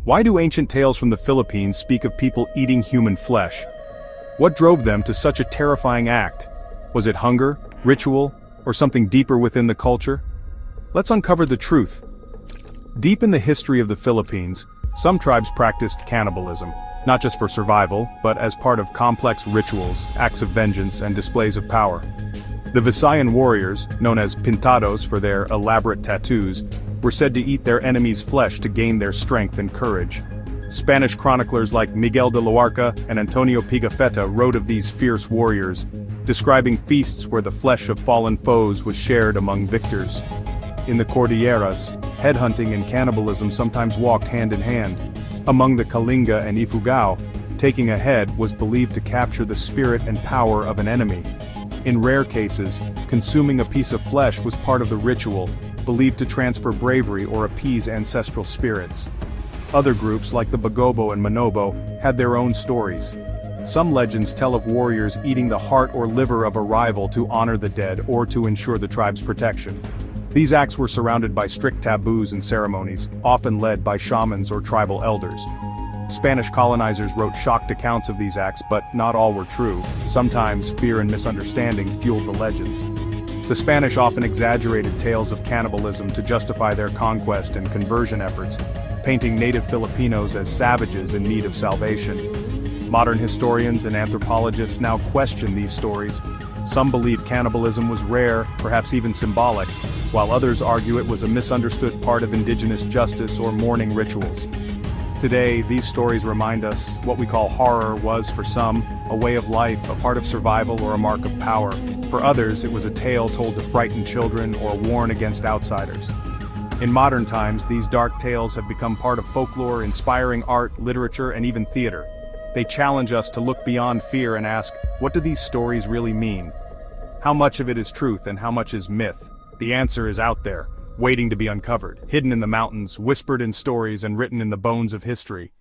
Why do ancient tales from the Philippines speak of people eating human flesh? What drove them to such a terrifying act? Was it hunger, ritual, or something deeper within the culture? Let's uncover the truth. Deep in the history of the Philippines, some tribes practiced cannibalism, not just for survival, but as part of complex rituals, acts of vengeance, and displays of power. The Visayan warriors, known as pintados for their elaborate tattoos, were said to eat their enemies' flesh to gain their strength and courage. Spanish chroniclers like Miguel de Loarca and Antonio Pigafetta wrote of these fierce warriors, describing feasts where the flesh of fallen foes was shared among victors. In the Cordilleras, headhunting and cannibalism sometimes walked hand in hand. Among the Kalinga and Ifugao, taking a head was believed to capture the spirit and power of an enemy. In rare cases, consuming a piece of flesh was part of the ritual, believed to transfer bravery or appease ancestral spirits. Other groups like the Bagobo and Manobo had their own stories. Some legends tell of warriors eating the heart or liver of a rival to honor the dead or to ensure the tribe's protection. These acts were surrounded by strict taboos and ceremonies, often led by shamans or tribal elders. Spanish colonizers wrote shocked accounts of these acts, but not all were true. Sometimes fear and misunderstanding fueled the legends. The Spanish often exaggerated tales of cannibalism to justify their conquest and conversion efforts, painting native Filipinos as savages in need of salvation. Modern historians and anthropologists now question these stories. Some believe cannibalism was rare, perhaps even symbolic, while others argue it was a misunderstood part of indigenous justice or mourning rituals. Today, these stories remind us what we call horror was, for some, a way of life, a part of survival, or a mark of power. For others, it was a tale told to frighten children or warn against outsiders. In modern times, these dark tales have become part of folklore, inspiring art, literature, and even theater. They challenge us to look beyond fear and ask, what do these stories really mean? How much of it is truth and how much is myth? The answer is out there, waiting to be uncovered, hidden in the mountains, whispered in stories, and written in the bones of history.